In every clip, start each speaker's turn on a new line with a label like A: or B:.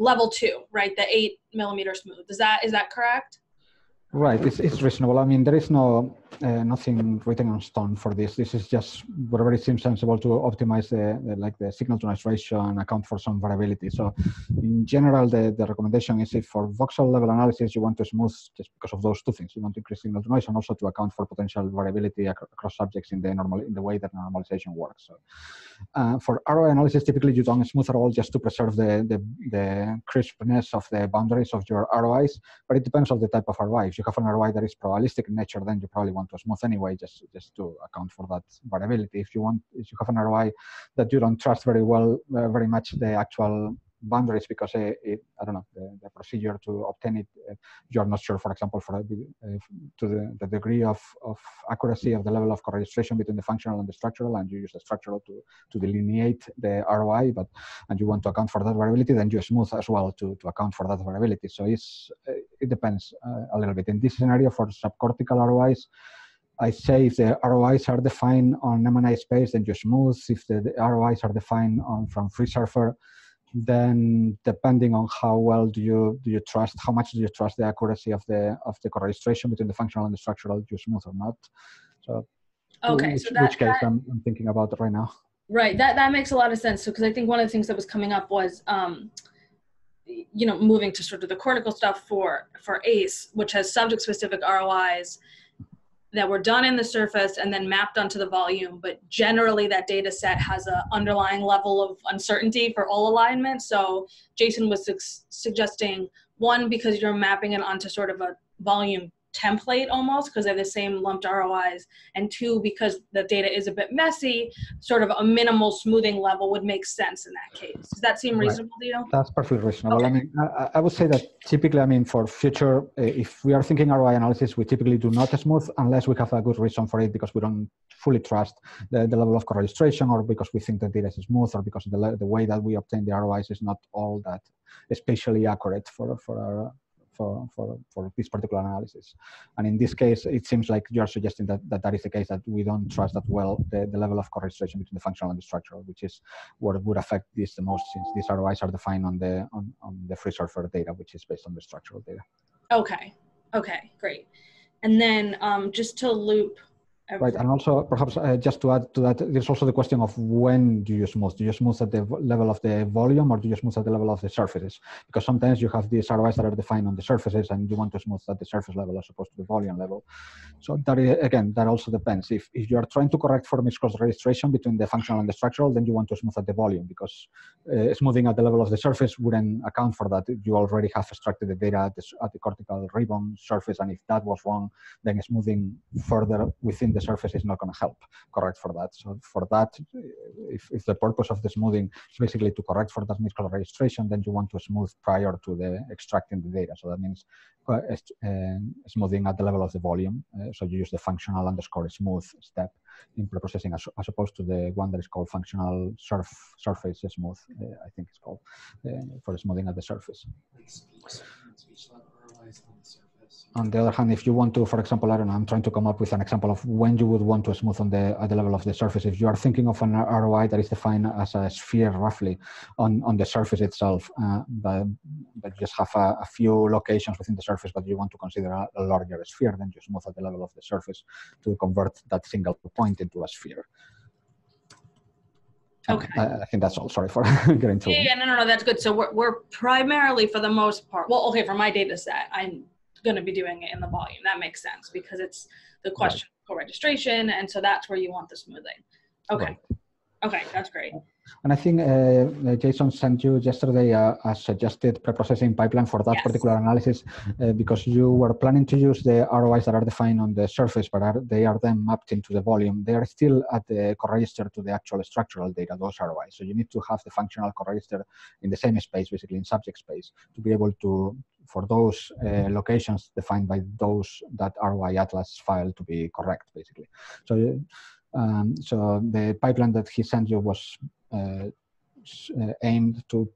A: level 2, right? The 8mm smooth. Is that correct?
B: Right, it's reasonable. I mean, there is nothing written on stone for this. This is just whatever it seems sensible to optimize the signal to noise ratio and account for some variability. So, in general, the recommendation is if for voxel level analysis you want to smooth just because of those two things. You want to increase signal to noise and also to account for potential variability across subjects in the way that normalization works. So, for ROI analysis, typically you don't smooth at all just to preserve the crispness of the boundaries of your ROIs, but it depends on the type of ROI. If you have an ROI that is probabilistic in nature, then you probably want to smooth anyway, just to account for that variability. If you have an ROI that you don't trust very much the actual boundaries because I don't know, the procedure to obtain it, you're not sure, for example, to the degree of accuracy of the level of co-registration between the functional and the structural, and you use the structural to delineate the ROI, and you want to account for that variability, then you smooth as well to account for that variability. So it depends a little bit. In this scenario, for subcortical ROIs, I say if the ROIs are defined on M&I space, then you smooth. If the ROIs are defined from free surfer, then depending on how well do you trust, how much do you trust the accuracy of the co-registration between the functional and the structural, you smooth or not. So,
A: okay,
B: which case I'm thinking about right now.
A: Right, that makes a lot of sense. So, because I think one of the things that was coming up was, moving to sort of the cortical stuff for ACE, which has subject-specific ROIs that were done in the surface and then mapped onto the volume, but generally that data set has an underlying level of uncertainty for all alignment. So Jason was suggesting, one, because you're mapping it onto sort of a volume template almost, because they're the same lumped ROIs, and two, because the data is a bit messy, sort of a minimal smoothing level would make sense in that case. Does that seem reasonable to you?
B: That's perfectly reasonable.
A: Okay.
B: I mean, I would say that typically, I mean, for future, if we are thinking ROI analysis, we typically do not smooth unless we have a good reason for it, because we don't fully trust the level of co-registration, or because we think the data is smooth, or because the way that we obtain the ROIs is not all that especially accurate for this particular analysis. And in this case, it seems like you're suggesting that is the case, that we don't trust that well the level of co-registration between the functional and the structural, which is what would affect this the most, since these ROIs are defined on the free surfer data, which is based on the structural data.
A: Okay, great. And then just to loop.
B: Right, and also perhaps just to add to that, there's also the question of when do you smooth? Do you smooth at the level of the volume, or do you smooth at the level of the surfaces? Because sometimes you have these ROIs that are defined on the surfaces, and you want to smooth at the surface level as opposed to the volume level. So that is, again, that also depends. If you are trying to correct for miscross registration between the functional and the structural, then you want to smooth at the volume, because smoothing at the level of the surface wouldn't account for that. You already have extracted the data at the cortical ribbon surface, and if that was wrong, then smoothing further within the surface is not going to help correct for that. So for that, if the purpose of the smoothing is basically to correct for that miscross registration, then you want to smooth prior to the extracting the data. So that means smoothing at the level of the volume. So you use the functional underscore smooth step in preprocessing, as opposed to the one that is called functional surface smooth, I think it's called, for smoothing at the surface. On the other hand, if you want to, for example, I don't know, I'm trying to come up with an example of when you would want to smooth at the level of the surface. If you are thinking of an ROI that is defined as a sphere roughly on the surface itself, but you just have a few locations within the surface, but you want to consider a larger sphere, then you smooth at the level of the surface to convert that single point into a sphere.
A: Okay.
B: I think that's all. Sorry for getting too.
A: Yeah, no, that's good. So we're primarily, for the most part, well, okay, for my data set, I'm going to be doing it in the volume. That makes sense, because it's the question of co-registration, and so that's where you want the smoothing. Okay. Right. Okay, that's great.
B: And I think Jason sent you yesterday a suggested preprocessing pipeline for that particular analysis, because you were planning to use the ROIs that are defined on the surface, but they are then mapped into the volume. They are still at the co-register to the actual structural data, those ROIs. So you need to have the functional co-register in the same space, basically in subject space, to be able to, for those locations defined by that ROI atlas file to be correct, basically. So so the pipeline that he sent you was aimed to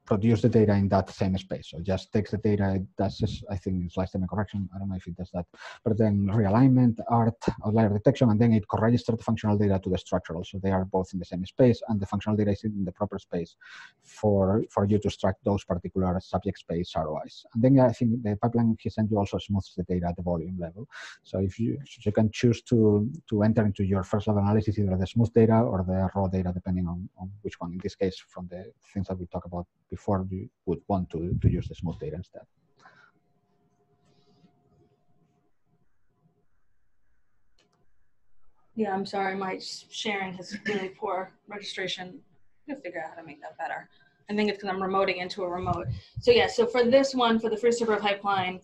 B: produce the data in that same space. So it just takes the data, it does this, I think it's lifetime correction. I don't know if it does that, but then realignment, art, outlier detection, and then it registers the functional data to the structural. So they are both in the same space, and the functional data is in the proper space for you to extract those particular subject space ROIs. And then I think the pipeline he sent you also smooths the data at the volume level. So if you can choose to enter into your first level analysis either the smooth data or the raw data, depending on which one. In this case, from the things that we talked about before, you would want to use the smooth data instead.
A: Yeah, I'm sorry, my sharing has really poor registration. I'm gonna figure out how to make that better. I think it's because I'm remoting into a remote. So yeah, so for this one, for the free server pipeline,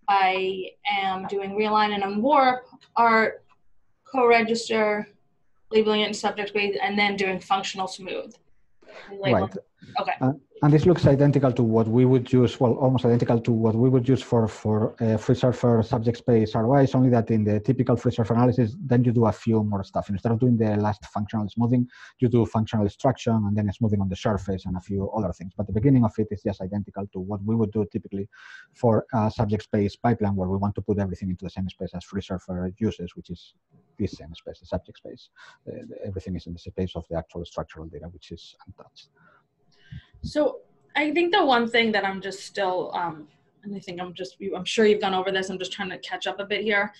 A: I am doing realign and warp, art, co-register, labeling it in subject space, and then doing functional smooth.
B: Right.
A: Okay.
B: And this looks identical to what we would use, well, almost identical to what we would use for free server subject space ROIs, only that in the typical free server analysis, then you do a few more stuff. Instead of doing the last functional smoothing, you do functional extraction and then smoothing on the surface and a few other things. But the beginning of it is just identical to what we would do typically for a subject space pipeline, where we want to put everything into the same space as free server uses, which is this same space, the subject space. Everything is in the space of the actual structural data, which is untouched.
A: So I think the one thing that I'm just still, and I think I'm sure you've gone over this, I'm just trying to catch up a bit here.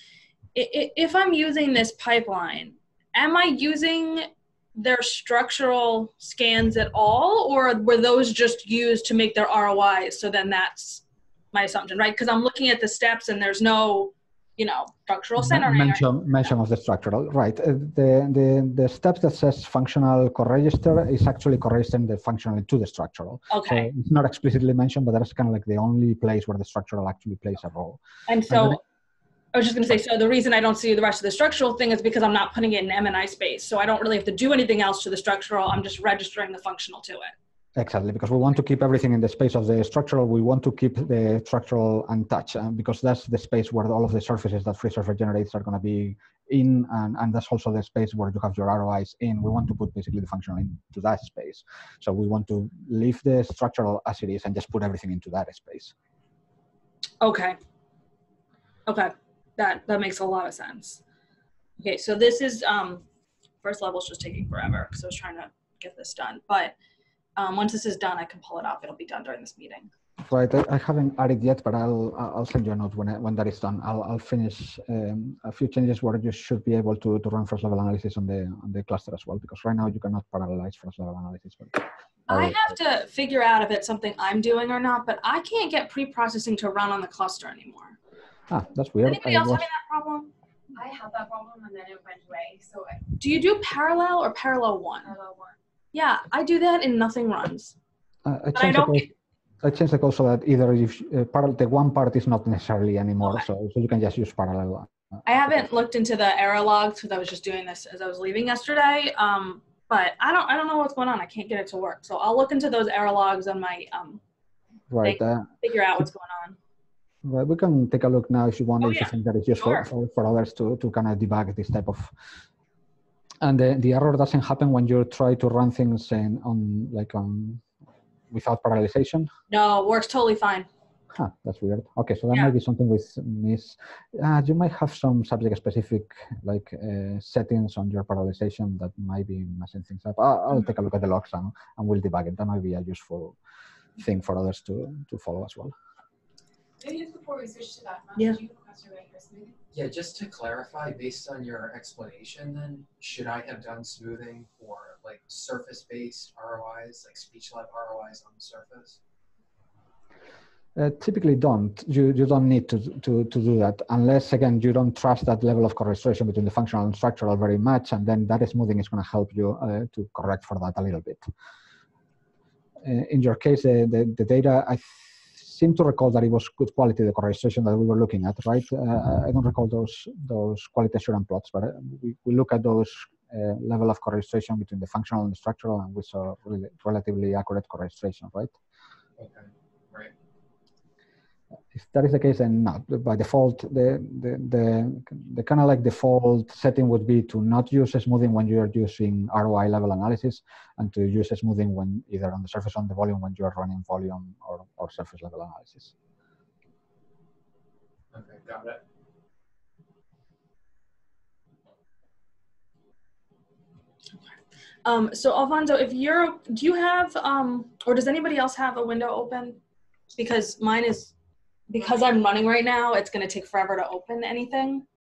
A: If I'm using this pipeline, am I using their structural scans at all, or were those just used to make their ROIs? So then that's my assumption, right? Because I'm looking at the steps and there's no, structural centering.
B: Mention of the structural, right. The steps that says functional co-register is actually co-registering the functional to the structural.
A: Okay.
B: So it's not explicitly mentioned, but that's kind of like the only place where the structural actually plays a role.
A: And so I was just going to say, so the reason I don't see the rest of the structural thing is because I'm not putting it in M&I space. So I don't really have to do anything else to the structural. I'm just registering the functional to it.
B: Exactly, because we want to keep everything in the space of the structural. We want to keep the structural untouched, because that's the space where all of the surfaces that free server generates are going to be in, and that's also the space where you have your ROIs in. We want to put basically the functional into that space. So we want to leave the structural as it is and just put everything into that space.
A: Okay. Okay, that makes a lot of sense. Okay, so this is, first level is just taking forever because I was trying to get this done. But once this is done, I can pull it up. It'll be done during this meeting.
B: Right, I haven't added yet, but I'll send you a note when that is done. I'll finish a few changes where you should be able to run first level analysis on the cluster as well, because right now you cannot parallelize first level analysis. But
A: I have to figure out if it's something I'm doing or not, but I can't get pre-processing to run on the cluster anymore.
B: Ah, that's weird.
A: Anybody else having that problem?
C: I had that problem and then it went away. So
A: do you do parallel or parallel one?
C: Parallel one.
A: Yeah, I do that and nothing runs.
B: I changed the code so that either if the one part is not necessarily anymore, okay. so you can just use parallel.
A: I haven't looked into the error logs because I was just doing this as I was leaving yesterday. But I don't know what's going on. I can't get it to work. So I'll look into those error logs on my
B: right.
A: Figure out what's going on.
B: Well, we can take a look now if you want.
A: Oh,
B: if
A: yeah.
B: you think that is useful for others to kind of debug this type of. And the error doesn't happen when you try to run things without parallelization.
A: No, it works totally fine.
B: Huh, that's weird. Okay, so that might be something with miss. You might have some subject-specific settings on your parallelization that might be messing things up. I'll take a look at the logs and we'll debug it. That might be a useful thing for others to follow as well.
C: Maybe just before we switch to that,
A: yeah.
C: Did you have a question about your smoothing?
D: Yeah, just to clarify, based on your explanation, then should I have done smoothing for like surface-based ROIs, like speech lab ROIs on the surface?
B: Typically don't. You don't need to do that unless, again, you don't trust that level of correlation between the functional and structural very much, and then that smoothing is going to help you to correct for that a little bit. In your case, the data, I seem to recall that it was good quality, the correlation that we were looking at, right? I don't recall those quality assurance plots, but we look at those level of correlation between the functional and the structural, and we saw really relatively accurate correlation, right?
D: Okay, right.
B: If that is the case, then no. By default, the kind of like default setting would be to not use smoothing when you are using ROI level analysis, and to use smoothing when either on the surface or on the volume when you are running volume or surface level analysis.
D: Okay, got it.
A: So Alfonso, do you have, or does anybody else have a window open? Because mine is, because I'm running right now, it's going to take forever to open anything.